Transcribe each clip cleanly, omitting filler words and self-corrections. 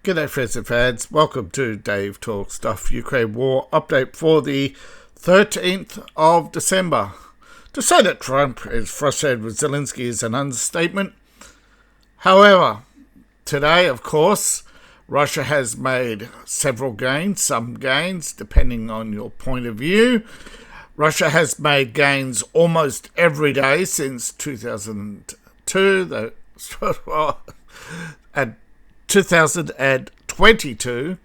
G'day friends and fans, welcome to Dave Talk Stuff Ukraine War update for the 13th of December. To say that Trump is frustrated with Zelensky is an understatement. However, today, of course, Russia has made several gains, some gains, depending on your point of view. Russia has made gains almost every day since 2002, and 2022.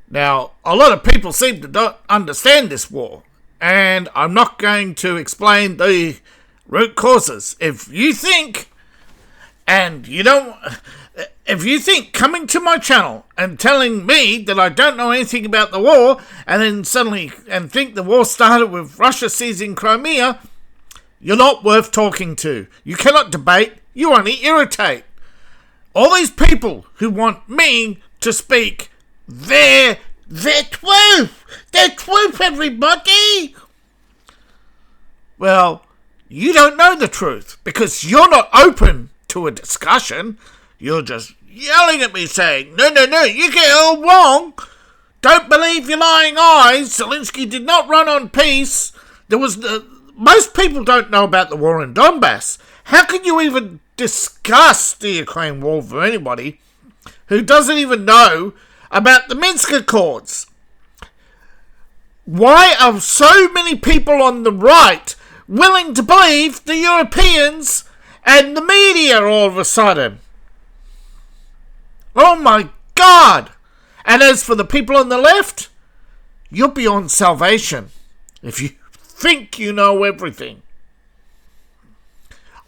Now, a lot of people seem to not understand this war, and I'm not going to explain the root causes. If you think coming to my channel and telling me that I don't know anything about the war, and then suddenly think the war started with Russia seizing Crimea, you're not worth talking to. You cannot debate, you only irritate. All these people who want me to speak their truth, everybody. Well, you don't know the truth because you're not open to a discussion. You're just yelling at me saying, no, you get it all wrong. Don't believe your lying eyes. Zelensky did not run on peace. Most people don't know about the war in Donbass. How can you even discuss the Ukraine war for anybody who doesn't even know about the Minsk Accords? Why are so many people on the right willing to believe the Europeans and the media all of a sudden? Oh my God! And as for the people on the left, you're beyond salvation if you think you know everything.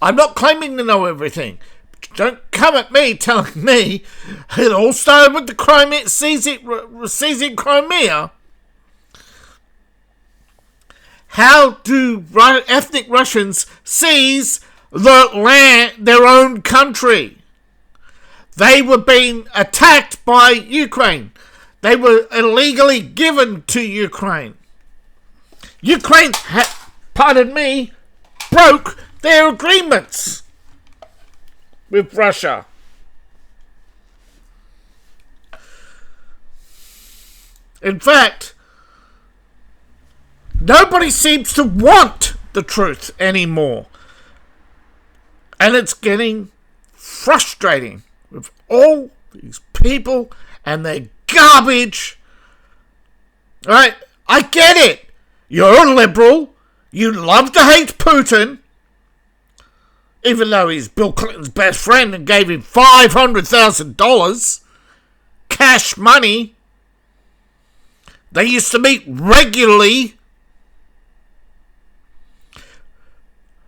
I'm not claiming to know everything. Don't come at me telling me it all started with the Crimea, seizing Crimea. How do ethnic Russians seize their own country? They were being attacked by Ukraine. They were illegally given to Ukraine. Ukraine, broke their agreements with Russia. In fact, nobody seems to want the truth anymore. And it's getting frustrating with all these people and their garbage. Right? I get it. You're a liberal. You love to hate Putin. Even though he's Bill Clinton's best friend and gave him $500,000 cash money. They used to meet regularly.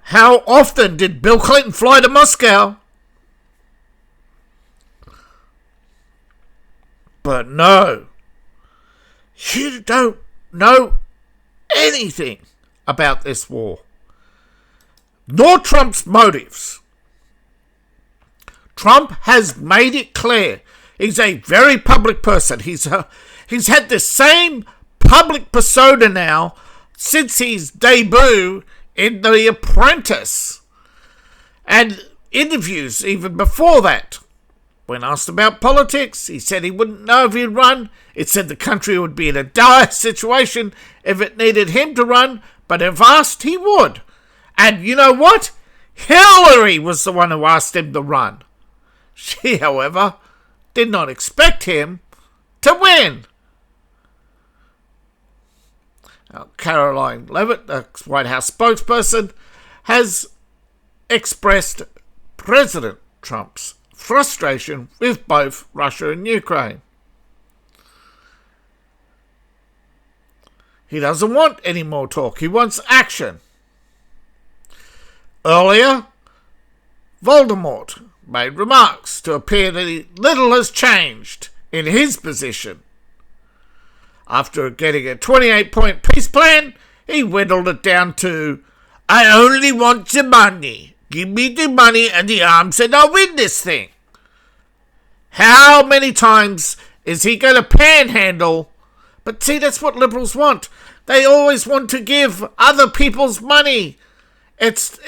How often did Bill Clinton fly to Moscow? But no, you don't know anything about this war. Nor Trump's motives. Trump has made it clear he's a very public person. He's had the same public persona now since his debut in The Apprentice, and interviews even before that. When asked about politics, he said he wouldn't know if he'd run. It said the country would be in a dire situation if it needed him to run, but if asked, he would. And you know what? Hillary was the one who asked him to run. She, however, did not expect him to win. Now, Caroline Leavitt, the White House spokesperson, has expressed President Trump's frustration with both Russia and Ukraine. He doesn't want any more talk. He wants action. Earlier, Voldemort made remarks to appear that little has changed in his position. After getting a 28-point peace plan, he whittled it down to, I only want the money. Give me the money and the arms and I'll win this thing. How many times is he going to panhandle? But see, that's what liberals want. They always want to give other people's money. It's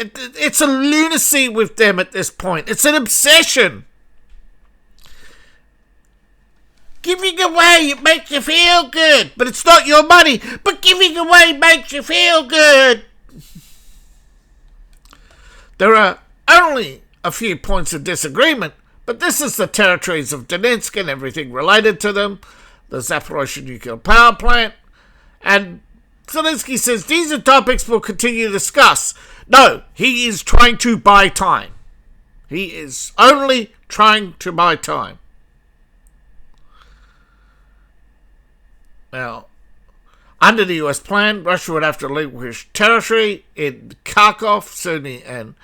a lunacy with them at this point. It's an obsession. away, it makes you feel good. But it's not your money. But giving away makes you feel good. There are only a few points of disagreement, but this is the territories of Donetsk and everything related to them, the Zaporozhye nuclear power plant, and Zelensky says these are topics we'll continue to discuss. No, he is trying to buy time. He is only trying to buy time. Now, under the US plan, Russia would have to relinquish territory in Kharkov, Sumy, and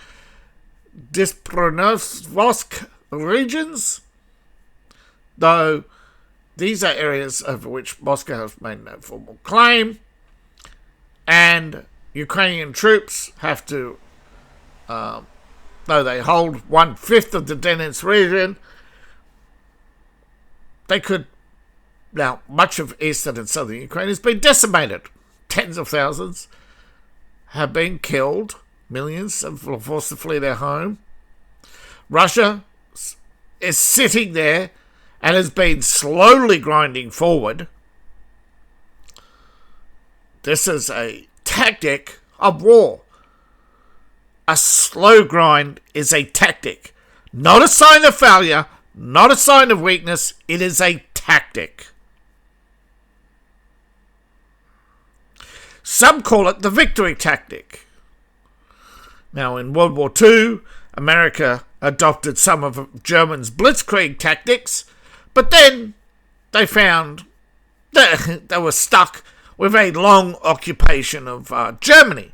Dnipropetrovsk regions, though these are areas over which Moscow has made no formal claim, and Ukrainian troops have to, though they hold 1/5 of the Donetsk region, they could. Now, much of eastern and southern Ukraine has been decimated. Tens of thousands have been killed. Millions have forced to flee their home. Russia is sitting there and has been slowly grinding forward. This is a tactic of war. A slow grind is a tactic. Not a sign of failure, not a sign of weakness. It is a tactic. Some call it the victory tactic. Now, in World War II, America adopted some of Germany's blitzkrieg tactics, but then they found that they were stuck with a long occupation of Germany,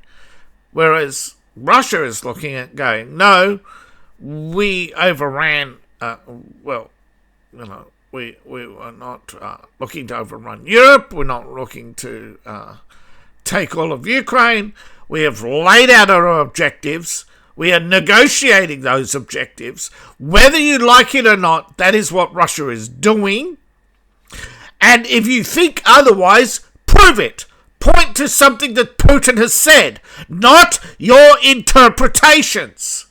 whereas Russia is looking at going, no, we overran, we were not looking to overrun Europe, we're not looking to take all of Ukraine. We have laid out our objectives. We are negotiating those objectives. Whether you like it or not, that is what Russia is doing. And if you think otherwise, prove it. Point to something that Putin has said, not your interpretations.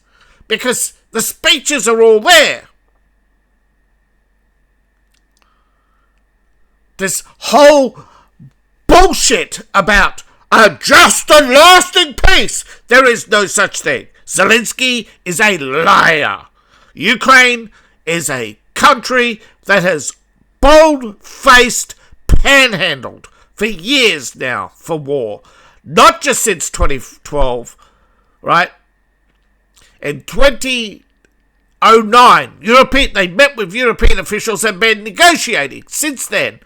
Because the speeches are all there. This whole bullshit about a just and lasting peace. There is no such thing. Zelensky is a liar. Ukraine is a country that has bold-faced panhandled for years now for war. Not just since 2012, right? In 2009, they met with European officials and been negotiating since then,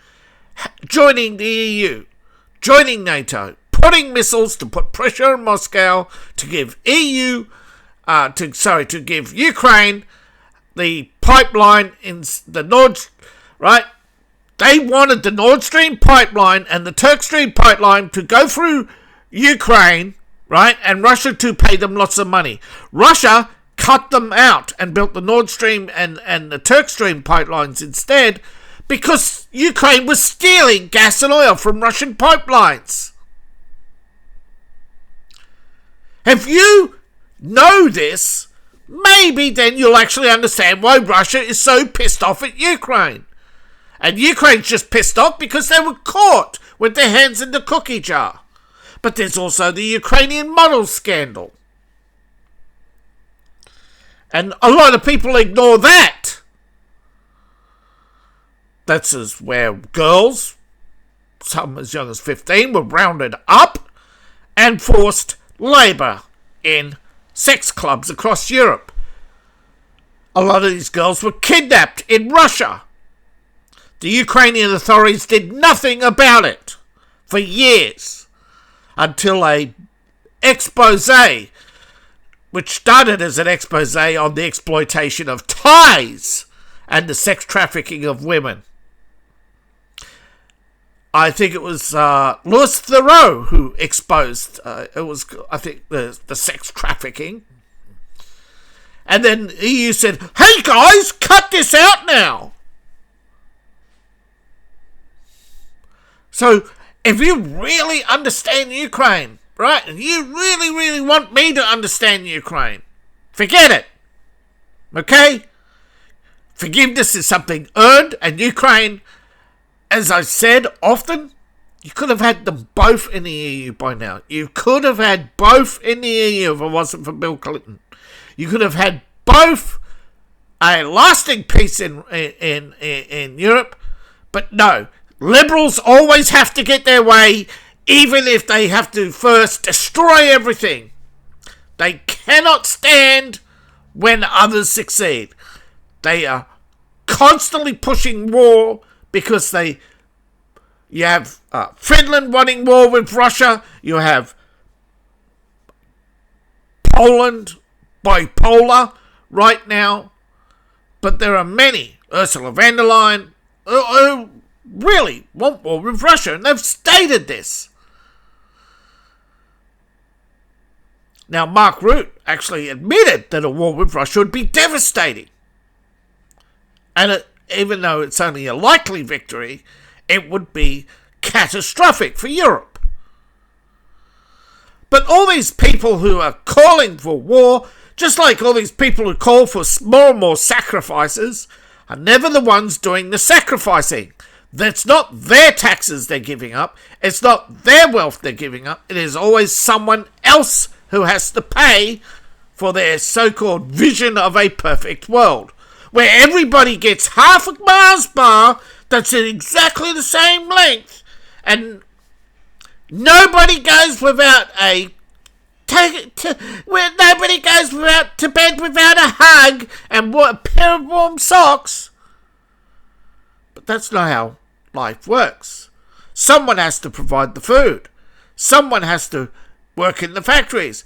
joining the EU, joining NATO, putting missiles to put pressure on Moscow to give to give Ukraine the pipeline in the right? They wanted the Nord Stream pipeline and the Turk Stream pipeline to go through Ukraine, right? And Russia to pay them lots of money. Russia cut them out and built the Nord Stream and the Turk Stream pipelines instead because Ukraine was stealing gas and oil from Russian pipelines. If you know this, maybe then you'll actually understand why Russia is so pissed off at Ukraine. And Ukraine's just pissed off because they were caught with their hands in the cookie jar. But there's also the Ukrainian model scandal. And a lot of people ignore that. That's where girls, some as young as 15, were rounded up and forced labour in sex clubs across Europe. A lot of these girls were kidnapped in Russia. The Ukrainian authorities did nothing about it for years until a expose, which started as an expose on the exploitation of ties and the sex trafficking of women. I think it was Louis Theroux who exposed, the sex trafficking. And then the EU said, hey guys, cut this out now. So, if you really understand Ukraine, right, and you really, really want me to understand Ukraine, forget it. Okay? Forgiveness is something earned, and Ukraine as I said often, you could have had them both in the EU by now. You could have had both in the EU if it wasn't for Bill Clinton. You could have had both a lasting peace in Europe, but no. Liberals always have to get their way, even if they have to first destroy everything. They cannot stand when others succeed. They are constantly pushing war because you have Finland wanting war with Russia. You have Poland bipolar right now. But there are many, Ursula von der Leyen, who really want war with Russia, and they've stated this. Now, Mark Rutte actually admitted that a war with Russia would be devastating. And even though it's only a likely victory, it would be catastrophic for Europe. But all these people who are calling for war, just like all these people who call for more and more sacrifices, are never the ones doing the sacrificing. That's not their taxes they're giving up. It's not their wealth they're giving up. It is always someone else who has to pay for their so-called vision of a perfect world, where everybody gets half a Mars bar that's at exactly the same length, and nobody goes without nobody goes to bed without a hug and a pair of warm socks. But that's not how life works. Someone has to provide the food. Someone has to work in the factories.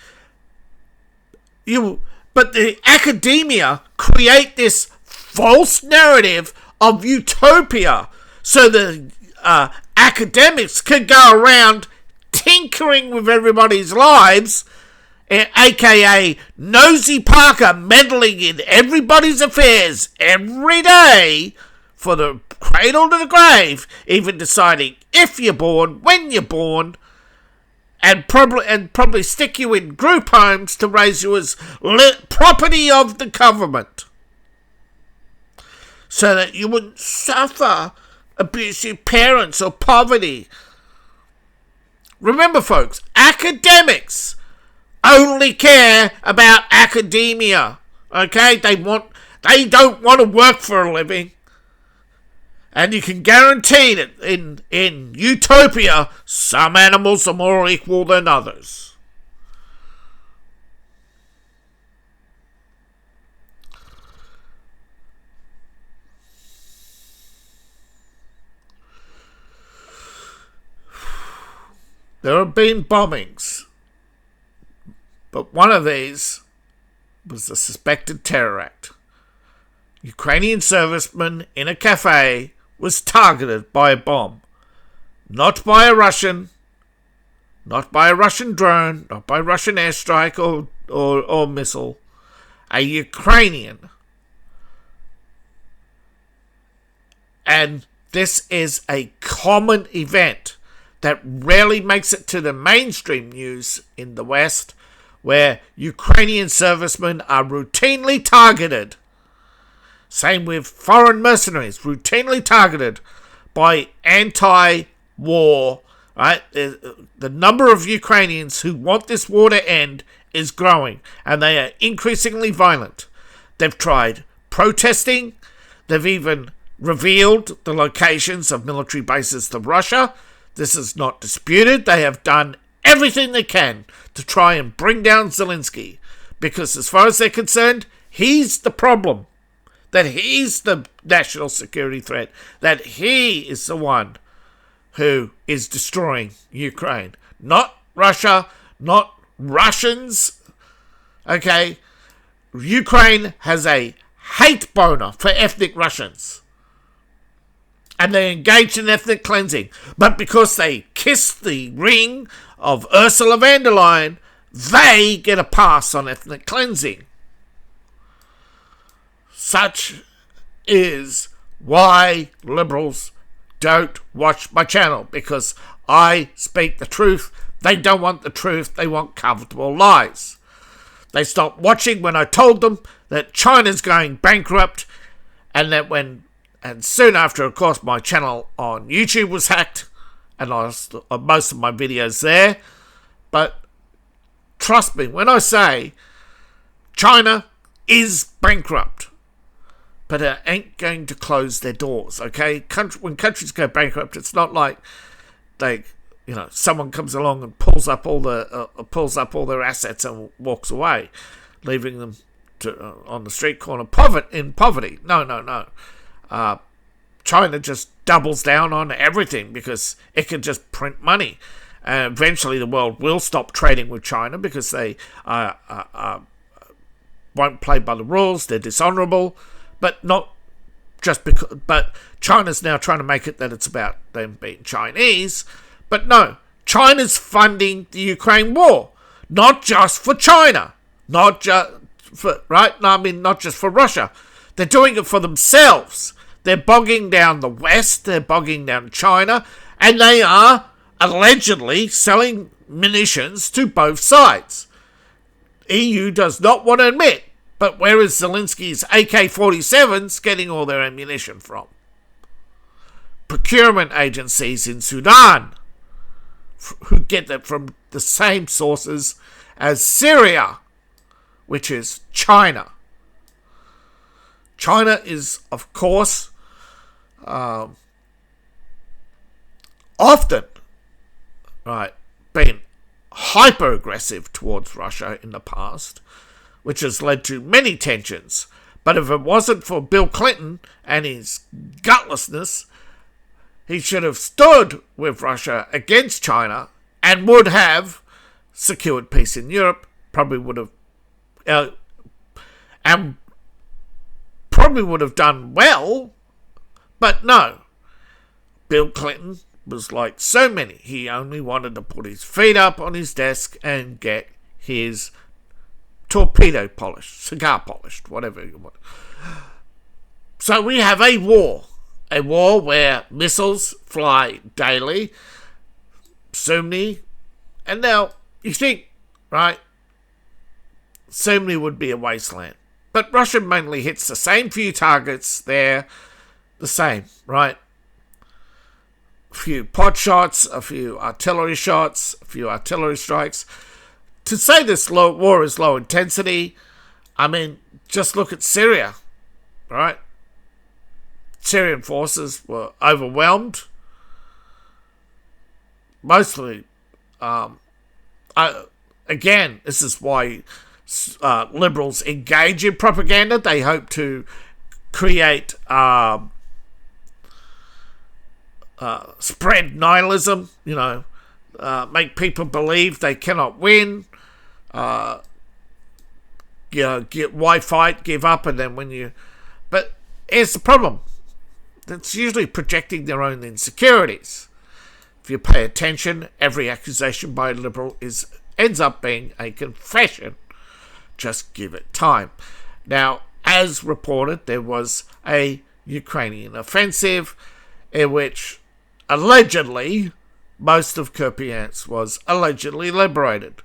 But the academia create this false narrative of utopia so the academics can go around tinkering with everybody's lives, aka Nosy Parker meddling in everybody's affairs every day for the cradle to the grave, even deciding if you're born, when you're born, and probably stick you in group homes to raise you as property of the government, so that you wouldn't suffer abusive parents or poverty. Remember, folks, academics only care about academia. Okay, they don't want to work for a living. And you can guarantee that in utopia, some animals are more equal than others. There have been bombings, but one of these was the suspected terror act. Ukrainian serviceman in a cafe was targeted by a bomb. Not by a Russian, not by a Russian drone, not by Russian airstrike or missile. A Ukrainian. And this is a common event that rarely makes it to the mainstream news in the West, where Ukrainian servicemen are routinely targeted. Same with foreign mercenaries, routinely targeted by anti-war. Right? The number of Ukrainians who want this war to end is growing, and they are increasingly violent. They've tried protesting. They've even revealed the locations of military bases to Russia. This is not disputed. They have done everything they can to try and bring down Zelensky, because as far as they're concerned, he's the problem. That he's the national security threat. That he is the one who is destroying Ukraine. Not Russia, not Russians. Okay? Ukraine has a hate boner for ethnic Russians. And they engage in ethnic cleansing. But because they kissed the ring of Ursula von der Leyen, they get a pass on ethnic cleansing. Such is why liberals don't watch my channel, because I speak the truth. They don't want the truth. They want comfortable lies. They stopped watching when I told them that China's going bankrupt, and that when And soon after, of course, my channel on YouTube was hacked, and I lost most of my videos there. But trust me when I say China is bankrupt, but it ain't going to close their doors, okay? When countries go bankrupt, it's not like someone comes along and pulls up all their assets and walks away, leaving them on the street corner in poverty. No. China just doubles down on everything because it can just print money. Eventually, the world will stop trading with China because they won't play by the rules. They're dishonourable, but not just because. But China's now trying to make it that it's about them being Chinese. But no, China's funding the Ukraine war, not just for China, not just for not just for Russia. They're doing it for themselves. They're bogging down the West, they're bogging down China, and they are allegedly selling munitions to both sides. EU does not want to admit, but where is Zelensky's AK-47s getting all their ammunition from? Procurement agencies in Sudan, who get that from the same sources as Syria, which is China. China is, of course, often been hyper-aggressive towards Russia in the past, which has led to many tensions. But if it wasn't for Bill Clinton and his gutlessness, he should have stood with Russia against China and would have secured peace in Europe, probably would have done well, but no. Bill Clinton was like so many. He only wanted to put his feet up on his desk and get his torpedo polished, cigar polished, whatever you want. So we have a war where missiles fly daily, Sumni, and now you think, Sumni would be a wasteland. But Russia mainly hits the same few targets there, the same, right? A few pod shots, a few artillery shots, a few artillery strikes. To say this war is low intensity, I mean, just look at Syria, right? Syrian forces were overwhelmed. Mostly, again, this is why liberals engage in propaganda. They hope to create spread nihilism, make people believe they cannot win. Why fight, give up, and then when you... But here's the problem. That's usually projecting their own insecurities. If you pay attention, every accusation by a liberal ends up being a confession. Just give it time. Now, as reported, there was a Ukrainian offensive in which allegedly most of Kupyansk was allegedly liberated.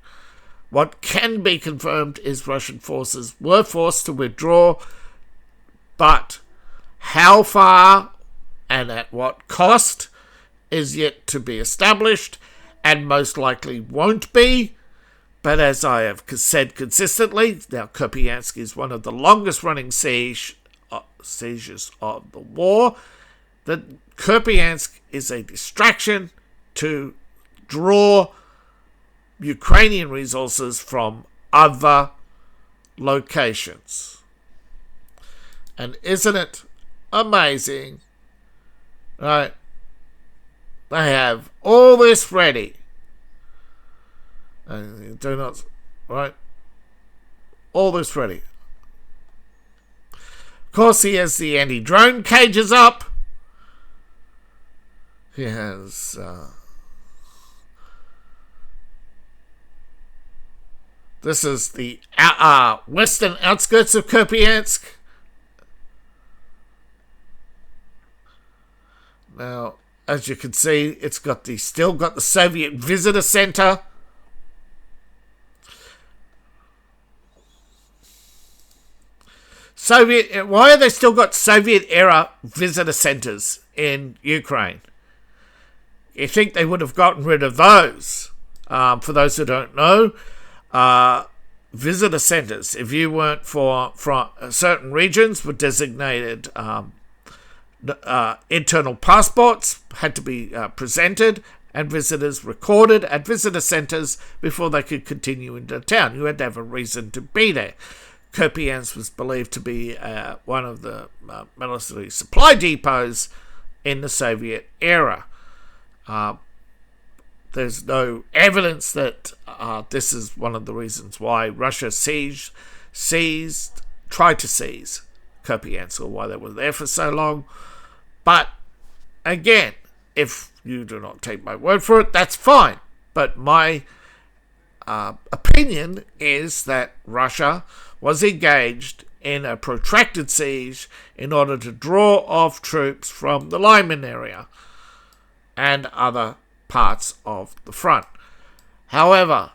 What can be confirmed is Russian forces were forced to withdraw, but how far and at what cost is yet to be established, and most likely won't be. But as I have said consistently, now Kupyansk is one of the longest running sieges of the war. That Kupyansk is a distraction to draw Ukrainian resources from other locations. And isn't it amazing? Right? They have all this ready. And you do not, right? All this ready. Of course, he has the anti-drone cages up. He has this is the western outskirts of Kupyansk. Now, as you can see, it's still got the Soviet Visitor Center. Why have they still got Soviet-era visitor centers in Ukraine? You think they would have gotten rid of those? For those who don't know, visitor centers, if you weren't from certain regions, were designated internal passports, had to be presented, and visitors recorded at visitor centers before they could continue into town. You had to have a reason to be there. Kupyansk was believed to be one of the military supply depots in the Soviet era. There's no evidence that this is one of the reasons why Russia tried to seize Kupyansk, or why they were there for so long. But again, if you do not take my word for it, that's fine. But my opinion is that Russia was engaged in a protracted siege in order to draw off troops from the Lyman area and other parts of the front. However,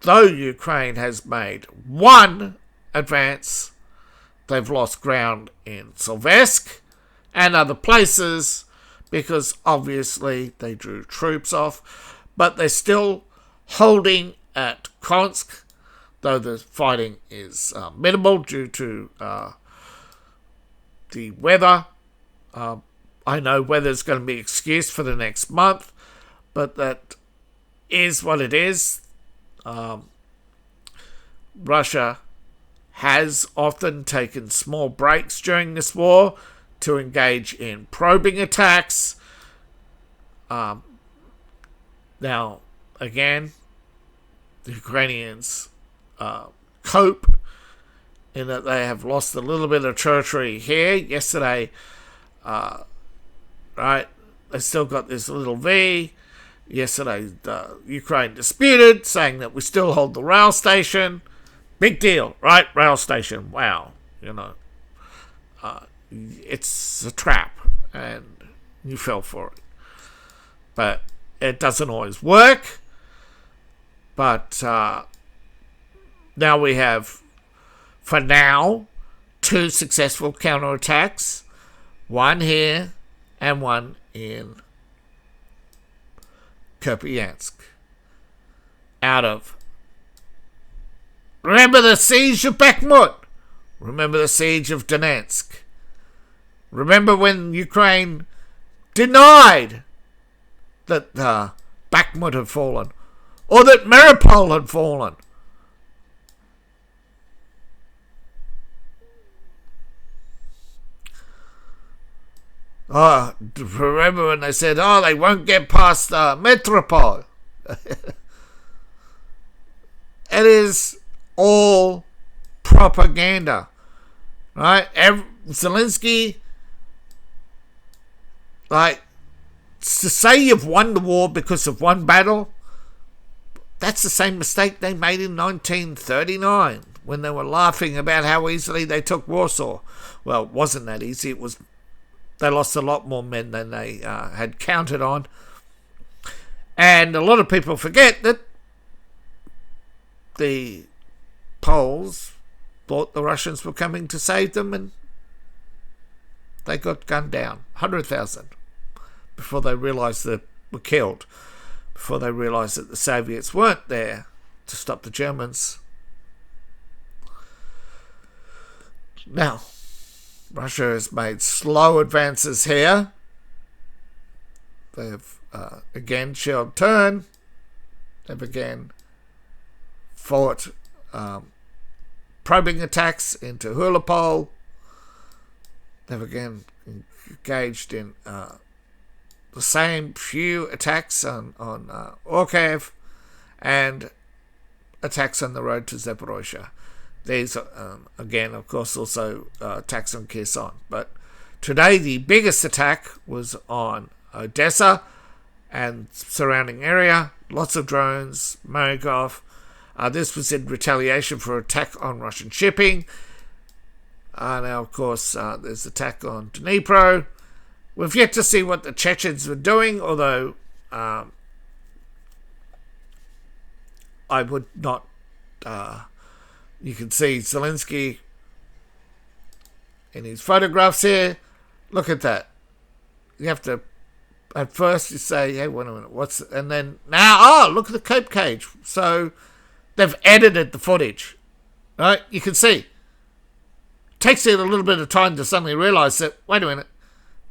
though Ukraine has made one advance, they've lost ground in Silvesk and other places because obviously they drew troops off, but they're still holding at Kupyansk, though the fighting is minimal due to the weather. I know weather's going to be excused for the next month, but that is what it is. Russia has often taken small breaks during this war to engage in probing attacks. Now, again, the Ukrainians cope in that they have lost a little bit of territory here. Yesterday, right, they still got this little V. Yesterday, Ukraine disputed, saying that we still hold the rail station. Big deal, right? Rail station, wow. It's a trap, and you fell for it. But it doesn't always work. But now we have, for now, 2 successful counterattacks. One here and one in Kupyansk. Remember the siege of Bakhmut? Remember the siege of Donetsk? Remember when Ukraine denied that Bakhmut had fallen, or that Mariupol had fallen? Remember when they said, they won't get past Metropole? It is all propaganda, right? Zelensky, to say you've won the war because of one battle, that's the same mistake they made in 1939 when they were laughing about how easily they took Warsaw. Well, it wasn't that easy. They lost a lot more men than they had counted on. And a lot of people forget that the Poles thought the Russians were coming to save them, and they got gunned down. 100,000 before they realised they were killed. Before they realised that the Soviets weren't there to stop the Germans. Now, Russia has made slow advances here. They've again shelled turn. They've again fought probing attacks into Hulapol. They've again engaged in the same few attacks on Orkhev and attacks on the road to Zaporozhye. These are, again, of course, also attacks on Kherson. But today, the biggest attack was on Odessa and surrounding area. Lots of drones, Marikov. This was in retaliation for attack on Russian shipping. Now, of course, there's attack on Dnipro. We've yet to see what the Chechens were doing, although I would not... you can see Zelensky in his photographs here. Look at that. You have to, at first you say, hey, wait a minute, and then now, look at the cope cage. So they've edited the footage, right? You can see. It takes it a little bit of time to suddenly realise that, wait a minute,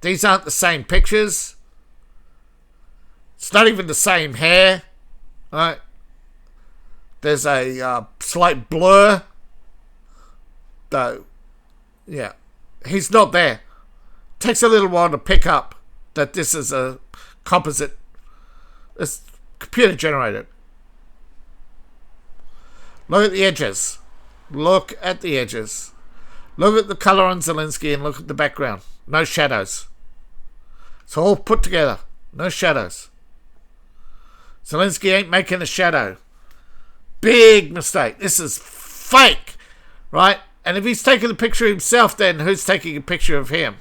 these aren't the same pictures. It's not even the same hair, right? There's a slight blur, though. Yeah, he's not there. Takes a little while to pick up that this is a composite. It's computer generated. Look at the edges. Look at the edges. Look at the colour on Zelensky and look at the background. No shadows. It's all put together. No shadows. Zelensky ain't making a shadow. Big mistake. This is fake, right? And if he's taking a picture of himself, then who's taking a picture of him?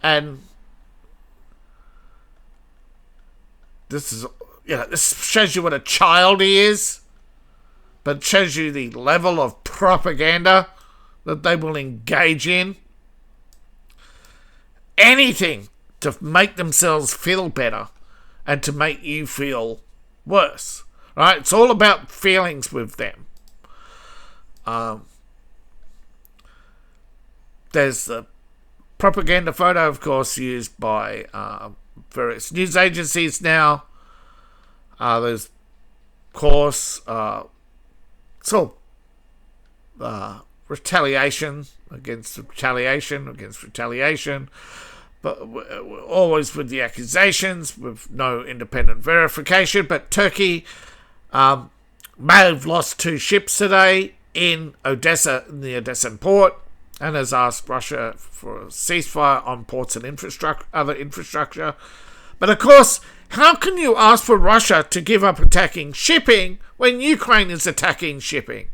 And this is, this shows you what a child he is, but it shows you the level of propaganda that they will engage in. Anything to make themselves feel better and to make you feel worse, right? It's all about feelings with them. There's the propaganda photo, of course, used by various news agencies now. There's, of course, it's all retaliation against retaliation, but always with the accusations, with no independent verification. But Turkey may have lost 2 ships today in Odessa, in the Odessan port, and has asked Russia for a ceasefire on ports and other infrastructure. But of course, how can you ask for Russia to give up attacking shipping when Ukraine is attacking shipping?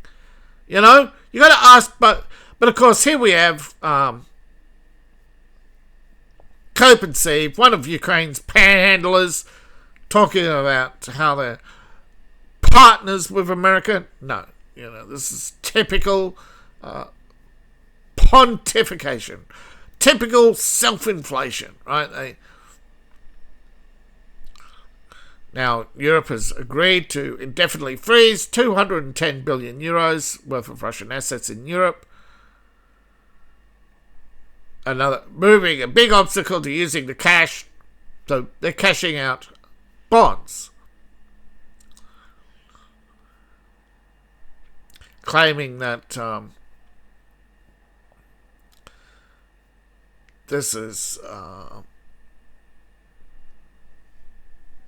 You got to ask, but of course, here we have Kupyansk, one of Ukraine's panhandlers, talking about how they're partners with America. No, this is typical pontification, typical self-inflation, right? Now, Europe has agreed to indefinitely freeze 210 billion euros worth of Russian assets in Europe. Moving a big obstacle to using the cash, so they're cashing out bonds, claiming that this is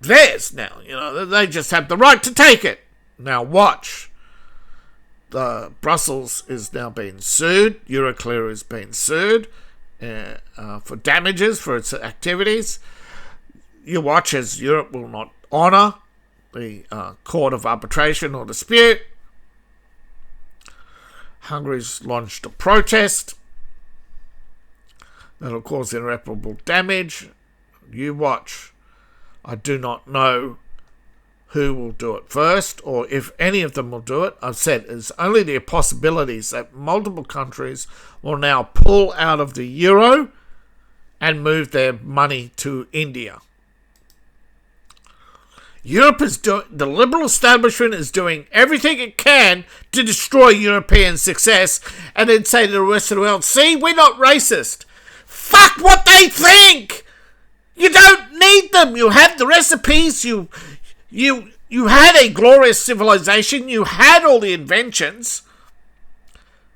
theirs now. They just have the right to take it. Now watch. Brussels is now being sued. Euroclear is being sued for damages for its activities. You watch as Europe will not honour the Court of Arbitration or Dispute. Hungary's launched a protest that'll cause irreparable damage. You watch. I do not know who will do it first or if any of them will do it. I've said there's only the possibilities that multiple countries will now pull out of the euro and move their money to India. The liberal establishment is doing everything it can to destroy European success and then say to the rest of the world, see, we're not racist. Fuck what they think! You don't need them. You have the recipes. You had a glorious civilization. You had all the inventions.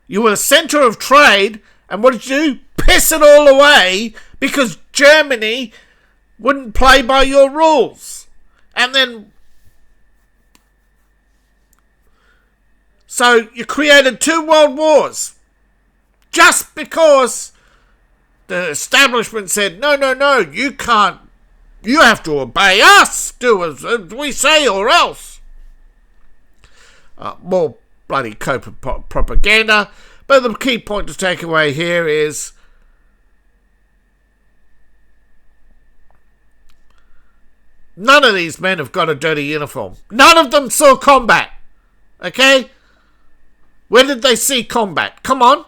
You were the centre of trade. And what did you do? Piss it all away because Germany wouldn't play by your rules. And then, so you created 2 world wars just because the establishment said, no, you can't. You have to obey us. Do as we say or else. More bloody propaganda. But the key point to take away here is none of these men have got a dirty uniform. None of them saw combat. Okay? Where did they see combat? Come on.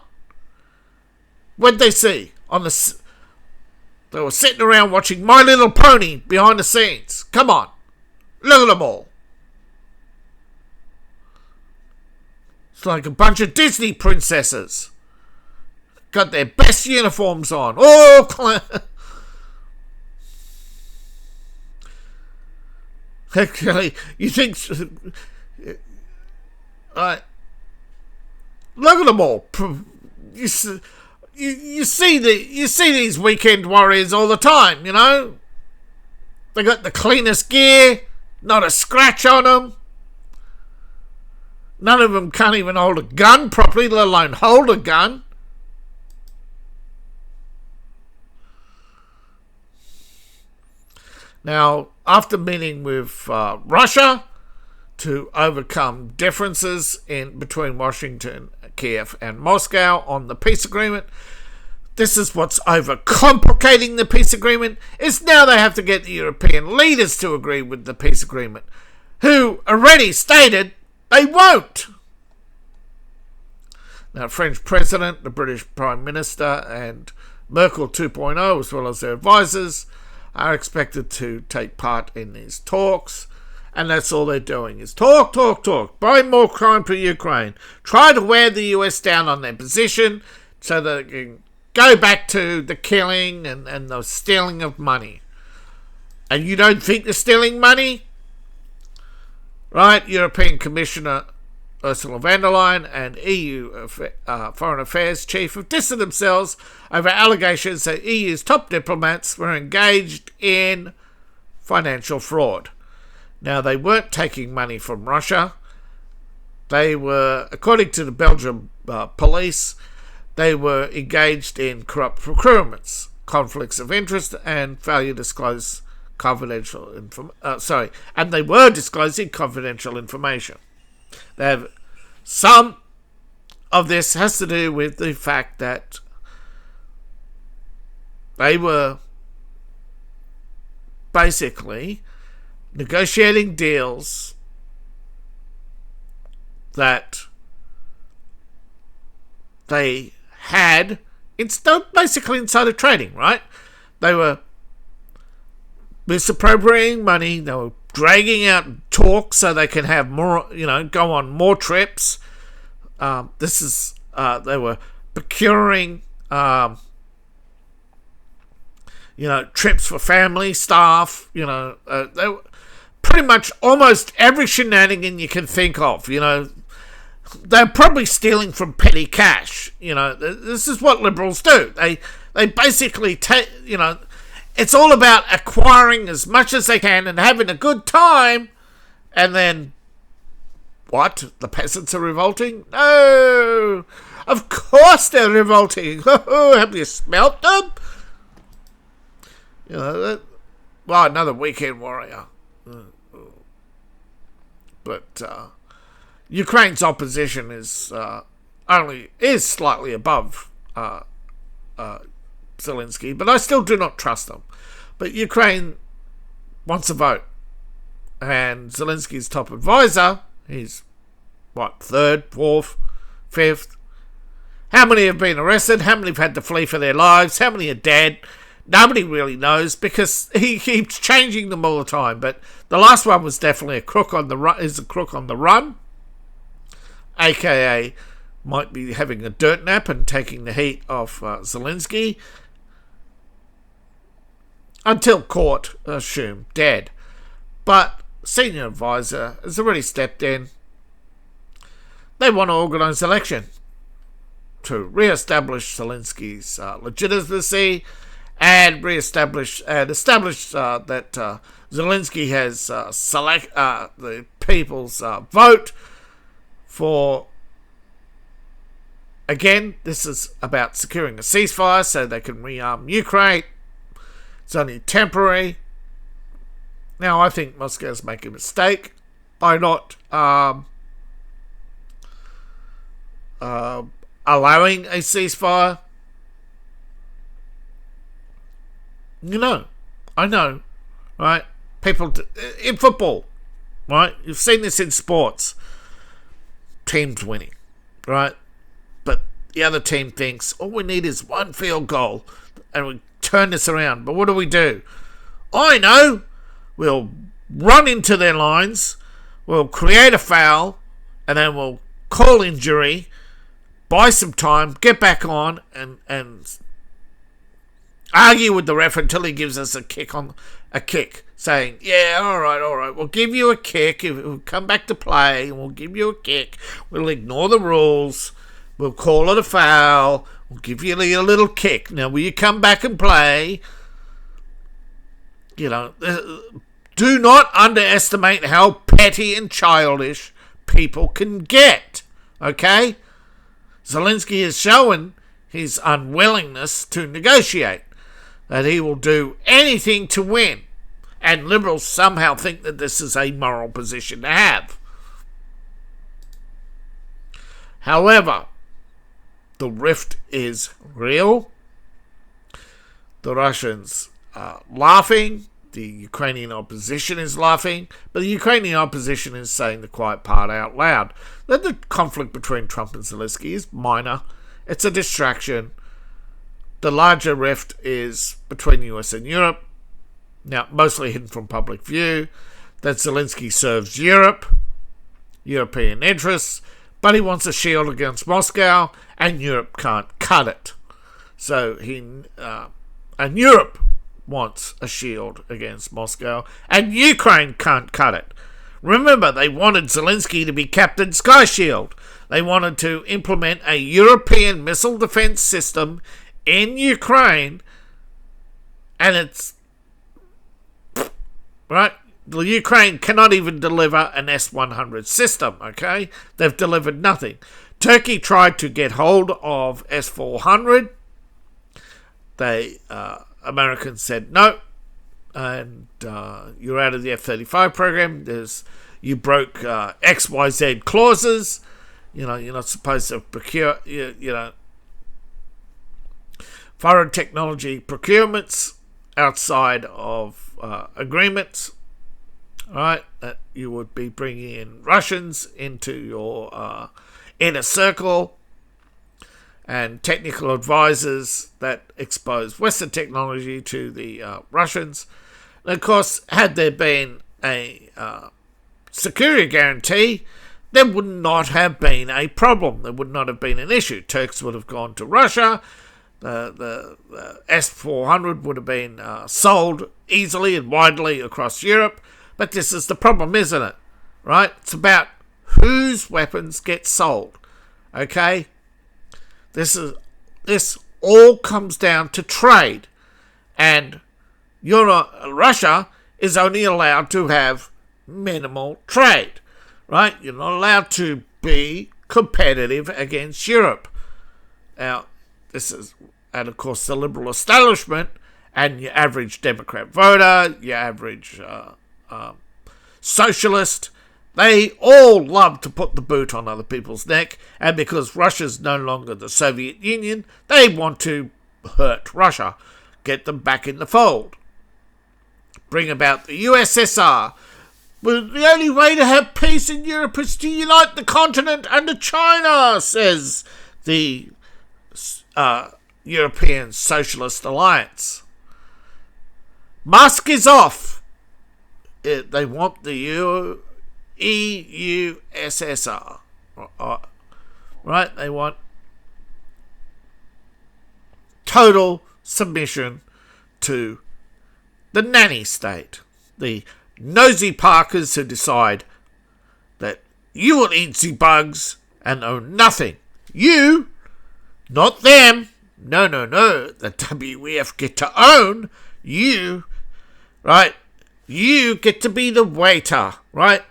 What'd they see? They were sitting around watching My Little Pony behind the scenes. Come on. Look at them all. It's like a bunch of Disney princesses. Got their best uniforms on. Oh, actually, you think... look at them all. You see these weekend warriors all the time, you know. They got the cleanest gear, not a scratch on them. None of them can't even hold a gun properly, let alone hold a gun. Now, after meeting with Russia to overcome differences between Washington, Kiev and Moscow on the peace agreement, this is what's overcomplicating the peace agreement, is now they have to get the European leaders to agree with the peace agreement, who already stated they won't. Now, French President, the British Prime Minister, and Merkel 2.0, as well as their advisors, are expected to take part in these talks, and that's all they're doing is talk, buy more crime for Ukraine, try to wear the US down on their position so that they can go back to the killing and the stealing of money. And you don't think they're stealing money? Right, European Commissioner Ursula von der Leyen and EU Foreign Affairs Chief have distanced themselves over allegations that EU's top diplomats were engaged in financial fraud. Now, they weren't taking money from Russia. They were, according to the Belgian police, they were engaged in corrupt procurements, conflicts of interest, and failure to disclose confidential information. And they were disclosing confidential information. Some of this has to do with the fact that they were basically negotiating deals that they had basically insider trading, right? They were misappropriating money. They were dragging out talks so they can have more, go on more trips. They were procuring, trips for family, staff, they were pretty much almost every shenanigan you can think of, They're probably stealing from petty cash, This is what liberals do. They basically take, it's all about acquiring as much as they can and having a good time, and then, what? The peasants are revolting? No! Of course they're revolting! Have you smelt them? Another weekend warrior. But Ukraine's opposition is slightly above Zelensky, but I still do not trust them. But Ukraine wants a vote, and Zelensky's top advisor, he's third, fourth, fifth. How many have been arrested? How many have had to flee for their lives? How many are dead? Nobody really knows because he keeps changing them all the time. But the last one was definitely a crook on the run. AKA might be having a dirt nap and taking the heat off Zelensky. Until court, assumed dead. But senior advisor has already stepped in. They want to organise an election to re-establish Zelensky's legitimacy and establish that Zelensky has the people's vote for. Again, this is about securing a ceasefire so they can rearm Ukraine. It's only temporary. Now, I think Moscow's making a mistake by not allowing a ceasefire. I know, right? People in football, right? You've seen this in sports. Teams winning, right? But the other team thinks all we need is one field goal and we turn this around. But what do? I know. We'll run into their lines, we'll create a foul, and then we'll call injury, buy some time, get back on, and argue with the ref until he gives us a kick, saying, yeah, all right, we'll give you a kick, we'll come back to play, and we'll give you a kick, we'll ignore the rules, we'll call it a foul, we'll give you a little kick. Now, will you come back and play? You know, do not underestimate how petty and childish people can get, okay? Zelensky is showing his unwillingness to negotiate, that he will do anything to win, and liberals somehow think that this is a moral position to have. However, the rift is real. The Russians are laughing. The Ukrainian opposition is laughing, but the Ukrainian opposition is saying the quiet part out loud. That the conflict between Trump and Zelensky is minor. It's a distraction. The larger rift is between the US and Europe, now mostly hidden from public view, that Zelensky serves European interests, but he wants a shield against Moscow, and Europe can't cut it. So and Europe wants a shield against Moscow, and Ukraine can't cut it. Remember, they wanted Zelensky to be Captain Sky Shield. They wanted to implement a European missile defense system in Ukraine, and it's right. The Ukraine cannot even deliver an S-100 system, okay? They've delivered nothing. Turkey tried to get hold of S-400. Americans said no, and you're out of the F-35 program. You broke XYZ clauses. You know, you're not supposed to procure, foreign technology procurements outside of agreements. Right, that you would be bringing in Russians into your inner circle, and technical advisors that expose Western technology to the Russians. And of course, had there been a security guarantee, there would not have been a problem. There would not have been an issue. Turks would have gone to Russia. The S-400 would have been sold easily and widely across Europe. But this is the problem, isn't it? Right? It's about whose weapons get sold. Okay? This all comes down to trade. And Russia is only allowed to have minimal trade. Right? You're not allowed to be competitive against Europe. Now, and of course the liberal establishment and your average Democrat voter, your average socialist, they all love to put the boot on other people's neck, and because Russia's no longer the Soviet Union, they want to hurt Russia, get them back in the fold, bring about the USSR. Well, the only way to have peace in Europe is to unite the continent under China, says the European Socialist Alliance. Musk is off. They want the EUSSR, right? They want total submission to the nanny state, the nosy Parkers who decide that you will eat the bugs and own nothing. You, not them. No. The WEF get to own you, right? You get to be the waiter, right?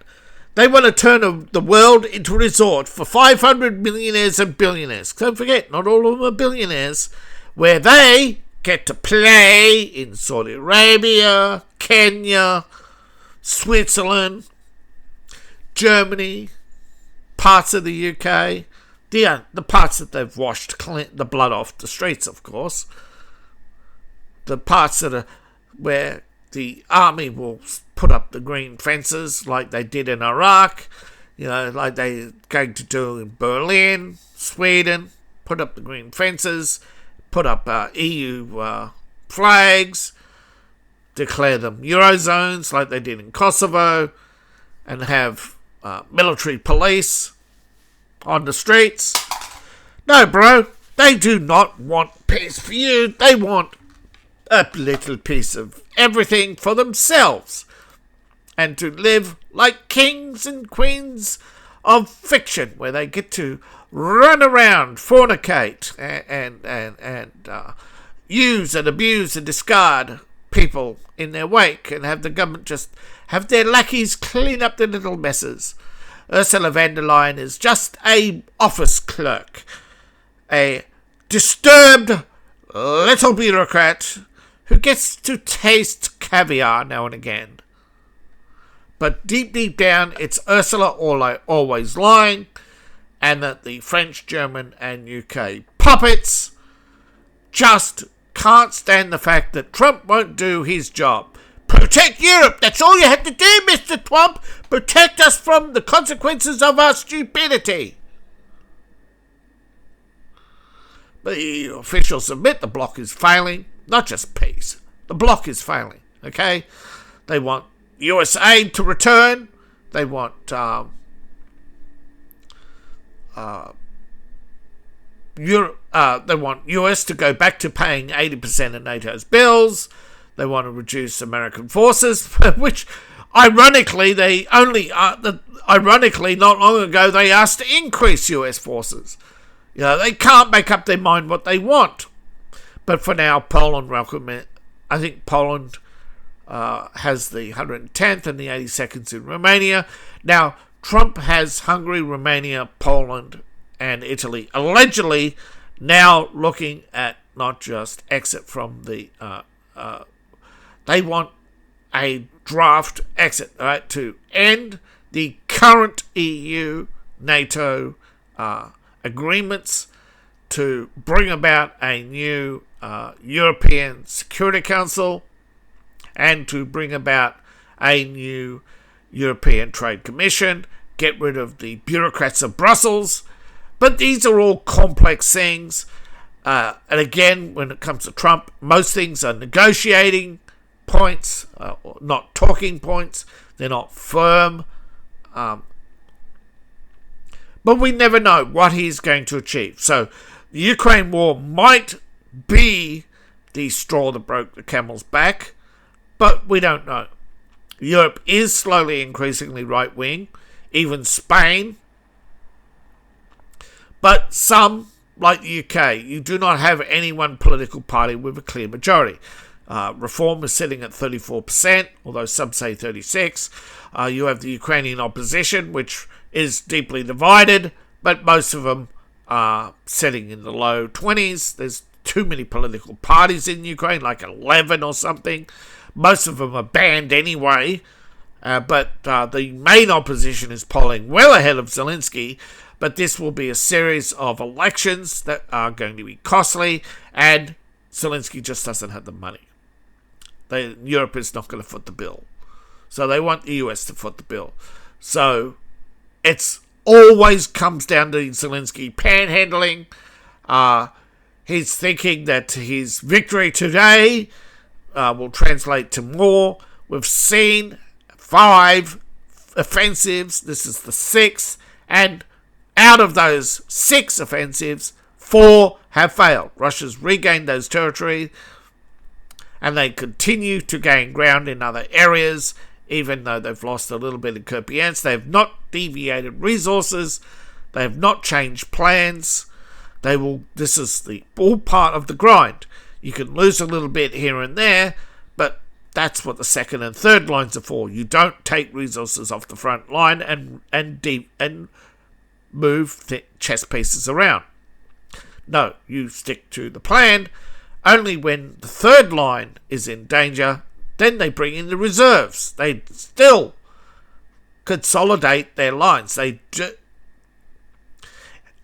They want to turn the world into a resort for 500 millionaires and billionaires. Don't forget, not all of them are billionaires. Where they get to play in Saudi Arabia, Kenya, Switzerland, Germany, parts of the UK. The parts that they've washed the blood off the streets, of course. The parts that are where the army will put up the green fences like they did in Iraq, like they're going to do in Berlin, Sweden, put up the green fences, put up EU flags, declare them Eurozones like they did in Kosovo, and have military police on the streets. No, bro, they do not want peace for you. They want a little piece of everything for themselves, and to live like kings and queens of fiction, where they get to run around, fornicate, and use and abuse and discard people in their wake, and have the government just have their lackeys clean up their little messes. Ursula von der Leyen is just a office clerk, a disturbed little bureaucrat who gets to taste caviar now and again. But deep down, it's Ursula always lying, and that the French, German, and UK puppets just can't stand the fact that Trump won't do his job. Protect Europe! That's all you have to do, Mr. Trump! Protect us from the consequences of our stupidity! The officials admit the bloc is failing, not just peace. The bloc is failing, okay? They want US aid to return. They want they want US to go back to paying 80% of NATO's bills. They want to reduce American forces, which ironically not long ago they asked to increase US forces. You know, they can't make up their mind what they want. But for now, Poland welcome it. I think Poland has the 110th and the 82nd in Romania. Now, Trump has Hungary, Romania, Poland, and Italy allegedly now looking at not just exit from the... they want a draft exit, right, to end the current EU-NATO agreements, to bring about a new European Security Council, and to bring about a new European Trade Commission, get rid of the bureaucrats of Brussels. But these are all complex things. And again, when it comes to Trump, most things are negotiating points, not talking points. They're not firm. But we never know what he's going to achieve. So the Ukraine war might be the straw that broke the camel's back, but we don't know. Europe is slowly increasingly right-wing, even Spain. But some, like the UK, you do not have any one political party with a clear majority. Reform is sitting at 34%, although some say 36%. You have the Ukrainian opposition, which is deeply divided, but most of them are sitting in the low 20s. There's too many political parties in Ukraine, like 11 or something. Most of them are banned anyway. But the main opposition is polling well ahead of Zelensky. But this will be a series of elections that are going to be costly, and Zelensky just doesn't have the money. Europe is not going to foot the bill. So they want the US to foot the bill. So it's always comes down to Zelensky panhandling. He's thinking that his victory today will translate to more. We've seen 5 offensives. This is the 6th. And out of those 6 offensives, 4 have failed. Russia's regained those territories, and they continue to gain ground in other areas, even though they've lost a little bit in Kupyansk. They have not deviated resources. They have not changed plans. This is all part of the grind. You can lose a little bit here and there, but that's what the second and third lines are for. You don't take resources off the front line and move chess pieces around. No, you stick to the plan. Only when the third line is in danger, then they bring in the reserves. They still consolidate their lines.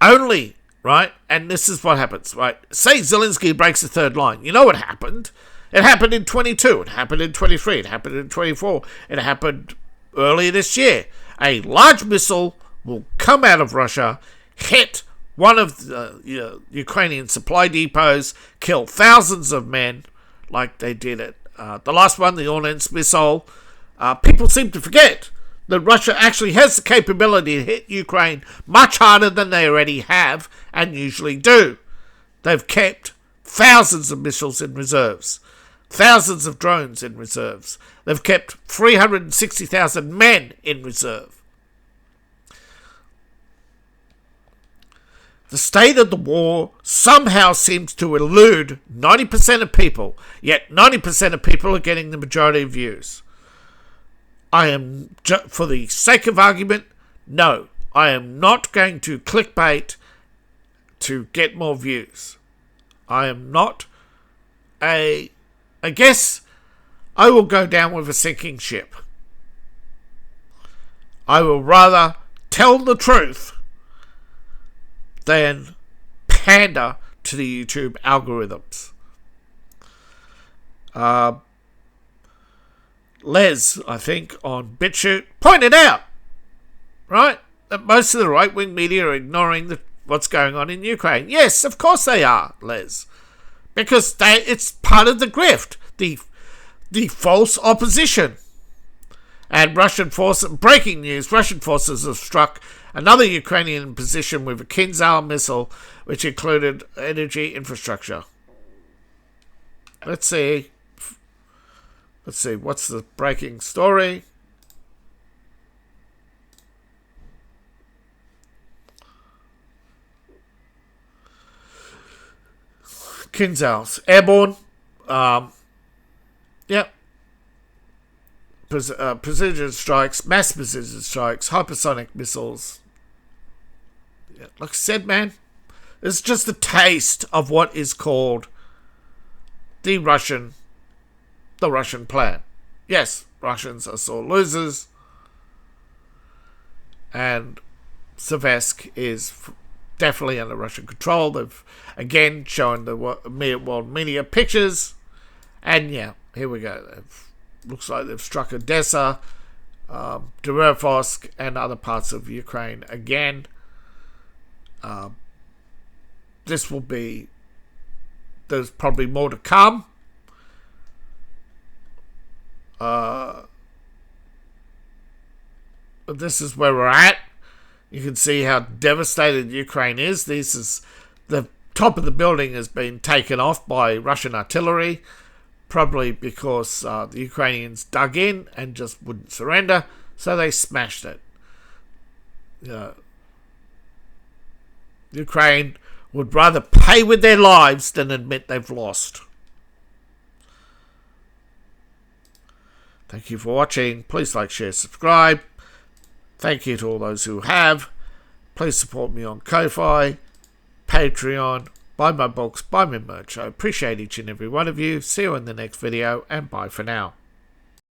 Only, right? And this is what happens, right? Say Zelensky breaks the third line. You know what happened? It happened in 22. It happened in 23. It happened in 24. It happened earlier this year. A large missile will come out of Russia, hit one of the Ukrainian supply depots killed thousands of men, like they did at the last one, the Ornans missile. People seem to forget that Russia actually has the capability to hit Ukraine much harder than they already have and usually do. They've kept thousands of missiles in reserves, thousands of drones in reserves. They've kept 360,000 men in reserve. The state of the war somehow seems to elude 90% of people, yet 90% of people are getting the majority of views. I am, for the sake of argument, no, I am not going to clickbait to get more views. I am not I guess I will go down with a sinking ship. I will rather tell the truth than pander to the YouTube algorithms. Les, I think, on BitChute, pointed out, right, that most of the right-wing media are ignoring what's going on in Ukraine. Yes, of course they are, Les. Because it's part of the grift, the false opposition. And breaking news, Russian forces have struck another Ukrainian position with a Kinzhal missile, which included energy infrastructure. Let's see, what's the breaking story? Kinzhal's airborne. Yep. Precision strikes, mass precision strikes, hypersonic missiles. Yeah, like I said, man, it's just a taste of what is called the Russian plan. Yes, Russians are sore losers, and Seversk is definitely under Russian control. They've again shown the world media pictures, and yeah, here we go. Looks like they've struck Odessa, Dnipropetrovsk, and other parts of Ukraine again. There's probably more to come. This is where we're at. You can see how devastated Ukraine is. The top of the building has been taken off by Russian artillery, probably because the Ukrainians dug in and just wouldn't surrender, so they smashed it. Ukraine would rather pay with their lives than admit they've lost. Thank you for watching. Please like, share, subscribe. Thank you to all those who have. Please support me on Ko-Fi, Patreon, buy my books, buy my merch. I appreciate each and every one of you. See you in the next video, and bye for now.